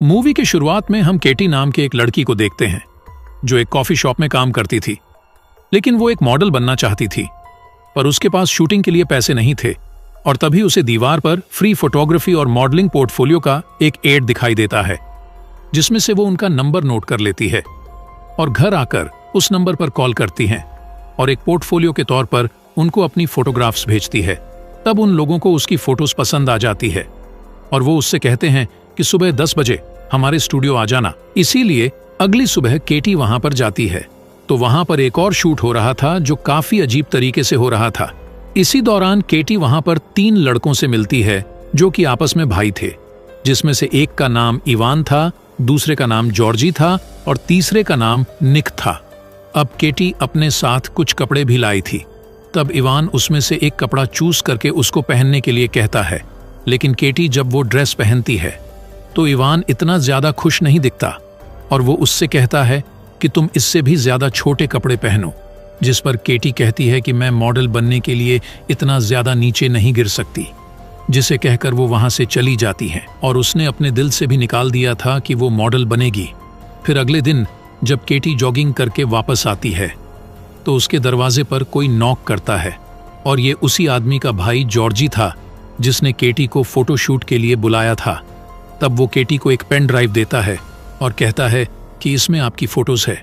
Movie के शुरुआत में हम केटी नाम के एक लड़की को देखते हैं जो एक कॉफी शॉप में काम करती थी, लेकिन वो एक मॉडल बनना चाहती थी, पर उसके पास शूटिंग के लिए पैसे नहीं थे। और तभी उसे दीवार पर फ्री फोटोग्राफी और मॉडलिंग पोर्टफोलियो का एक एड दिखाई देता है, जिसमें से वो उनका नंबर नोट कर लेती है और घर आकर उस नंबर पर कॉल करती हैं और एक पोर्टफोलियो के तौर पर उनको अपनी फोटोग्राफ्स भेजती है। तब उन लोगों को उसकी फोटोज पसंद आ जाती है और वो उससे कहते हैं कि सुबह 10 बजे हमारे स्टूडियो आ जाना। इसीलिए अगली सुबह केटी वहां पर जाती है तो वहां पर एक और शूट हो रहा था जो काफी अजीब तरीके से हो रहा था। इसी दौरान केटी वहां पर 3 लड़कों से मिलती है जो कि आपस में भाई थे, जिसमें से एक का नाम इवान था, दूसरे का नाम जॉर्जी था और तीसरे का नाम निक था। अब केटी अपने साथ कुछ कपड़े भी लाई थी। तब इवान उसमें से एक कपड़ा चूज करके उसको पहनने के लिए कहता है, लेकिन केटी जब वो ड्रेस पहनती है तो इवान इतना ज्यादा खुश नहीं दिखता और वो उससे कहता है कि तुम इससे भी ज्यादा छोटे कपड़े पहनो, जिस पर केटी कहती है कि मैं मॉडल बनने के लिए इतना ज्यादा नीचे नहीं गिर सकती, जिसे कहकर वो वहां से चली जाती है। और उसने अपने दिल से भी निकाल दिया था कि वो मॉडल बनेगी। फिर अगले दिन जब केटी जॉगिंग करके वापस आती है तो उसके दरवाजे पर कोई नॉक करता है और ये उसी आदमी का भाई जॉर्जी था जिसने केटी को फोटोशूट के लिए बुलाया था। तब वो केटी को एक पेन ड्राइव देता है और कहता है कि इसमें आपकी फोटोज है,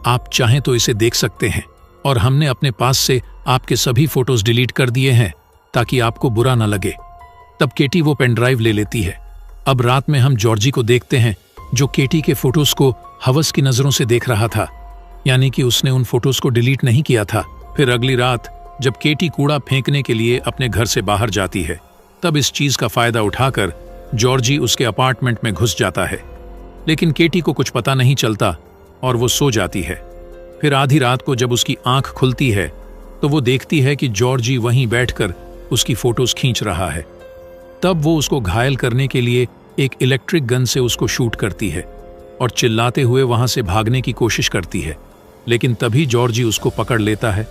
आप चाहें तो इसे देख सकते हैं और हमने अपने पास से आपके सभी फोटोज डिलीट कर दिए हैं ताकि आपको बुरा ना लगे। तब केटी वो पेन ड्राइव ले लेती है। अब रात में हम जॉर्जी को देखते हैं जो केटी के फोटोज को हवस की नजरों से देख रहा था, यानी कि उसने उन फोटोज को डिलीट नहीं किया था। फिर अगली रात जब केटी कूड़ा फेंकने के लिए अपने घर से बाहर जाती है तब इस चीज का फायदा उठाकर जॉर्जी उसके अपार्टमेंट में घुस जाता है, लेकिन केटी को कुछ पता नहीं चलता और वो सो जाती है। फिर आधी रात को जब उसकी आंख खुलती है तो वो देखती है कि जॉर्जी वहीं बैठकर उसकी फोटोज खींच रहा है। तब वो उसको घायल करने के लिए एक इलेक्ट्रिक गन से उसको शूट करती है और चिल्लाते हुए वहां से भागने की कोशिश करती है, लेकिन तभी जॉर्जी उसको पकड़ लेता है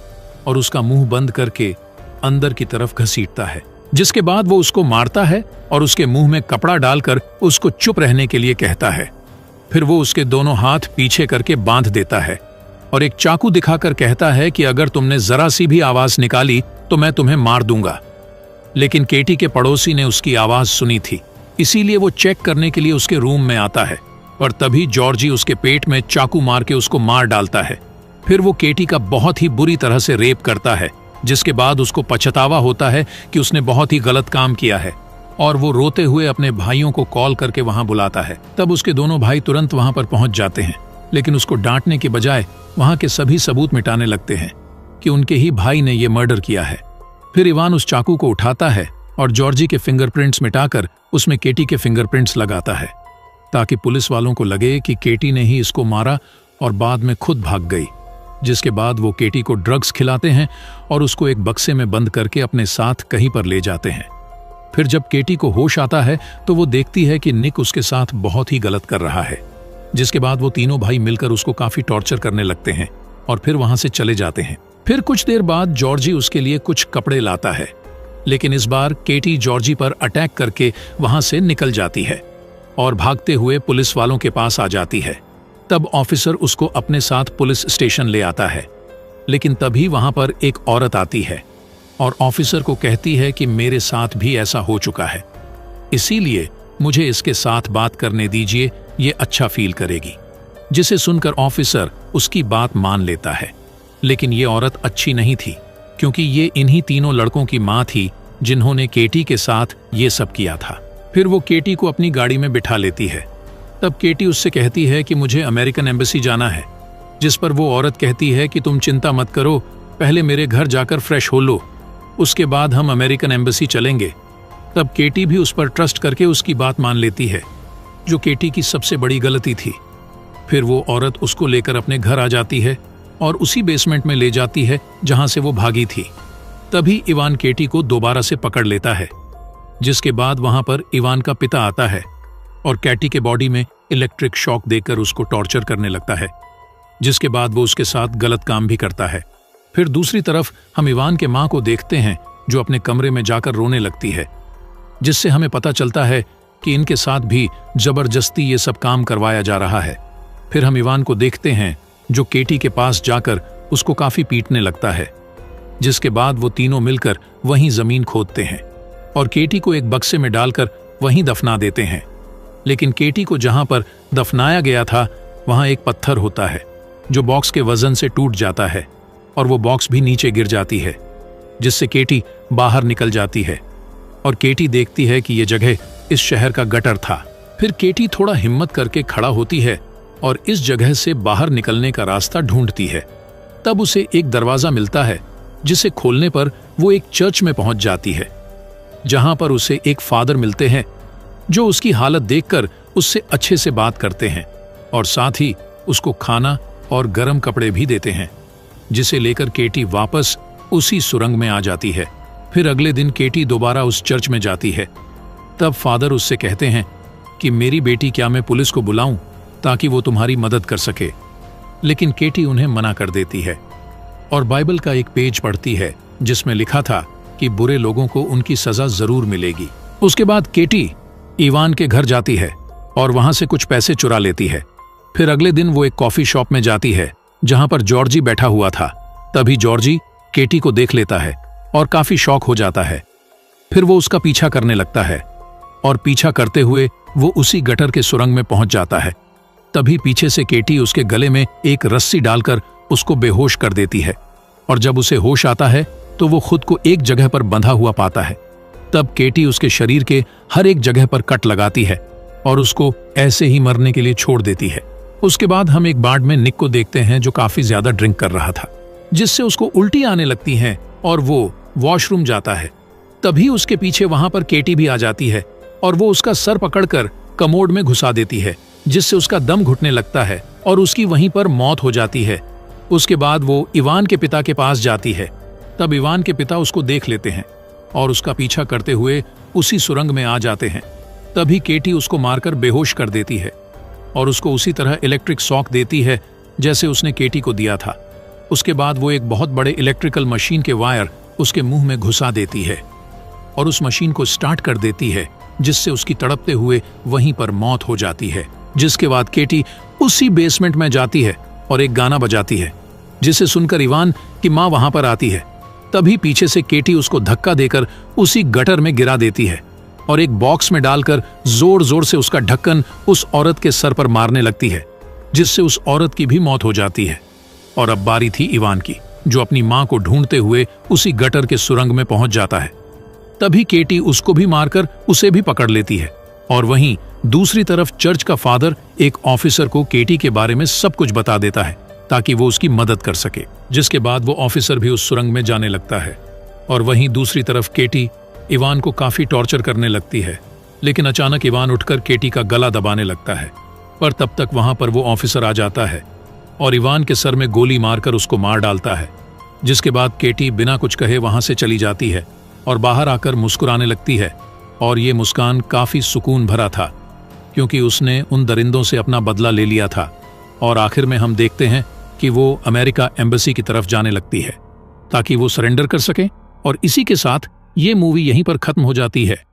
और उसका मुंह बंद करके अंदर की तरफ घसीटता है, जिसके बाद वो उसको मारता है और उसके मुंह में कपड़ा डालकर उसको चुप रहने के लिए कहता है। फिर वो उसके दोनों हाथ पीछे करके बांध देता है और एक चाकू दिखाकर कहता है कि अगर तुमने जरा सी भी आवाज निकाली तो मैं तुम्हें मार दूंगा। लेकिन केटी के पड़ोसी ने उसकी आवाज सुनी थी, इसीलिए वो चेक करने के लिए उसके रूम में आता है और तभी जॉर्जी उसके पेट में चाकू मार के उसको मार डालता है। फिर वो केटी का बहुत ही बुरी तरह से रेप करता है, जिसके बाद उसको पछतावा होता है कि उसने बहुत ही गलत काम किया है और वो रोते हुए अपने भाइयों को कॉल करके वहां बुलाता है। तब उसके दोनों भाई तुरंत वहां पर पहुंच जाते हैं, लेकिन उसको डांटने के बजाय वहां के सभी सबूत मिटाने लगते हैं कि उनके ही भाई ने ये मर्डर किया है। फिर इवान उस चाकू को उठाता है और जॉर्जी के फिंगरप्रिंट्स मिटाकर उसमें केटी के फिंगरप्रिंट्स लगाता है ताकि पुलिस वालों को लगे कि केटी ने ही इसको मारा और बाद में खुद भाग गई। जिसके बाद वो केटी को ड्रग्स खिलाते हैं और उसको एक बक्से में बंद करके अपने साथ कहीं पर ले जाते हैं। फिर जब केटी को होश आता है तो वो देखती है कि निक उसके साथ बहुत ही गलत कर रहा है, जिसके बाद वो तीनों भाई मिलकर उसको काफी टॉर्चर करने लगते हैं और फिर वहां से चले जाते हैं। फिर कुछ देर बाद जॉर्जी उसके लिए कुछ कपड़े लाता है, लेकिन इस बार केटी जॉर्जी पर अटैक करके वहां से निकल जाती है और भागते हुए पुलिस वालों के पास आ जाती है। तब ऑफिसर उसको अपने साथ पुलिस स्टेशन ले आता है, लेकिन तभी वहां पर एक औरत आती है और ऑफिसर को कहती है कि मेरे साथ भी ऐसा हो चुका है, इसीलिए मुझे इसके साथ बात करने दीजिए, ये अच्छा फील करेगी। जिसे सुनकर ऑफिसर उसकी बात मान लेता है, लेकिन ये औरत अच्छी नहीं थी क्योंकि ये इन्हीं तीनों लड़कों की मां थी जिन्होंने केटी के साथ ये सब किया था। फिर वो केटी को अपनी गाड़ी में बिठा लेती है। तब केटी उससे कहती है कि मुझे अमेरिकन एम्बेसी जाना है, जिस पर वो औरत कहती है कि तुम चिंता मत करो, पहले मेरे घर जाकर फ्रेश हो लो, उसके बाद हम अमेरिकन एम्बेसी चलेंगे। तब केटी भी उस पर ट्रस्ट करके उसकी बात मान लेती है, जो केटी की सबसे बड़ी गलती थी। फिर वो औरत उसको लेकर अपने घर आ जाती है और उसी बेसमेंट में ले जाती है जहां से वो भागी थी। तभी इवान केटी को दोबारा से पकड़ लेता है, जिसके बाद वहां पर इवान का पिता आता है और कैटी के बॉडी में इलेक्ट्रिक शॉक देकर उसको टॉर्चर करने लगता है, जिसके बाद वो उसके साथ गलत काम भी करता है। फिर दूसरी तरफ हम इवान के मां को देखते हैं जो अपने कमरे में जाकर रोने लगती है, जिससे हमें पता चलता है कि इनके साथ भी जबरदस्ती ये सब काम करवाया जा रहा है। फिर हम इवान को देखते हैं जो केटी के पास जाकर उसको काफी पीटने लगता है, जिसके बाद वो तीनों मिलकर वहीं जमीन खोदते हैं और केटी को एक बक्से में डालकर वहीं दफना देते हैं। लेकिन केटी को जहां पर दफनाया गया था वहां एक पत्थर होता है जो बॉक्स के वजन से टूट जाता है और वो बॉक्स भी नीचे गिर जाती है, जिससे केटी बाहर निकल जाती है और केटी देखती है कि ये जगह इस शहर का गटर था। फिर केटी थोड़ा हिम्मत करके खड़ा होती है और इस जगह से बाहर निकलने का रास्ता ढूंढती है। तब उसे एक दरवाजा मिलता है जिसे खोलने पर वो एक चर्च में पहुंच जाती है, जहां पर उसे एक फादर मिलते हैं जो उसकी हालत देखकर उससे अच्छे से बात करते हैं और साथ ही उसको खाना और गर्म कपड़े भी देते हैं, जिसे लेकर केटी वापस उसी सुरंग में आ जाती है। फिर अगले दिन केटी दोबारा उस चर्च में जाती है। तब फादर उससे कहते हैं कि मेरी बेटी, क्या मैं पुलिस को बुलाऊं ताकि वो तुम्हारी मदद कर सके? लेकिन केटी उन्हें मना कर देती है और बाइबल का एक पेज पढ़ती है जिसमें लिखा था कि बुरे लोगों को उनकी सजा जरूर मिलेगी। उसके बाद केटी इवान के घर जाती है और वहां से कुछ पैसे चुरा लेती है। फिर अगले दिन वो एक कॉफी शॉप में जाती है जहां पर जॉर्जी बैठा हुआ था। तभी जॉर्जी केटी को देख लेता है और काफी शौक हो जाता है। फिर वो उसका पीछा करने लगता है और पीछा करते हुए वो उसी गटर के सुरंग में पहुंच जाता है। तभी पीछे से केटी उसके गले में एक रस्सी डालकर उसको बेहोश कर देती है और जब उसे होश आता है तो वो खुद को एक जगह पर बंधा हुआ पाता है। तब केटी उसके शरीर के हर एक जगह पर कट लगाती है और उसको ऐसे ही मरने के लिए छोड़ देती है। उसके बाद हम एक बार में निक को देखते हैं जो काफी ज्यादा ड्रिंक कर रहा था, जिससे उसको उल्टी आने लगती है और वो वॉशरूम जाता है। तभी उसके पीछे वहां पर केटी भी आ जाती है और वो उसका सर पकड़कर कमोड में घुसा देती है, जिससे उसका दम घुटने लगता है और उसकी वहीं पर मौत हो जाती है। उसके बाद वो इवान के पिता के पास जाती है। तब इवान के पिता उसको देख लेते हैं और उसका पीछा करते हुए उसी सुरंग में आ जाते हैं। तभी केटी उसको मारकर बेहोश कर देती है और उसको उसी तरह इलेक्ट्रिक शॉक देती है जैसे उसने केटी को दिया था। उसके बाद वो एक बहुत बड़े इलेक्ट्रिकल मशीन के वायर उसके मुंह में घुसा देती है और उस मशीन को स्टार्ट कर देती है, जिससे उसकी तड़पते हुए वहीं पर मौत हो जाती है। जिसके बाद केटी उसी बेसमेंट में जाती है और एक गाना बजाती है, जिसे सुनकर इवान की माँ वहां पर आती है। तभी पीछे से केटी उसको धक्का देकर उसी गटर में गिरा देती है और एक बॉक्स में डालकर जोर जोर से उसका ढक्कन उस औरत के सर पर मारने लगती है, जिससे उस औरत की भी मौत हो जाती है। और अब बारी थी इवान की, जो अपनी मां को ढूंढते हुए उसी गटर के सुरंग में पहुंच जाता है। तभी केटी उसको भी मारकर उसे भी पकड़ लेती है और वहीं दूसरी तरफ चर्च का फादर एक ऑफिसर को केटी के बारे में सब कुछ बता देता है ताकि वो उसकी मदद कर सके। जिसके बाद वो ऑफिसर भी उस सुरंग में जाने लगता है और वहीं दूसरी तरफ केटी इवान को काफी टॉर्चर करने लगती है। लेकिन अचानक इवान उठकर केटी का गला दबाने लगता है, पर तब तक वहां पर वो ऑफिसर आ जाता है और इवान के सर में गोली मारकर उसको मार डालता है। जिसके बाद केटी बिना कुछ कहे वहां से चली जाती है और बाहर आकर मुस्कुराने लगती है और ये मुस्कान काफी सुकून भरा था, क्योंकि उसने उन दरिंदों से अपना बदला ले लिया था। और आखिर में हम देखते हैं कि वो अमेरिका एम्बेसी की तरफ जाने लगती है ताकि वो सरेंडर कर सके। और इसी के साथ ये मूवी यहीं पर खत्म हो जाती है।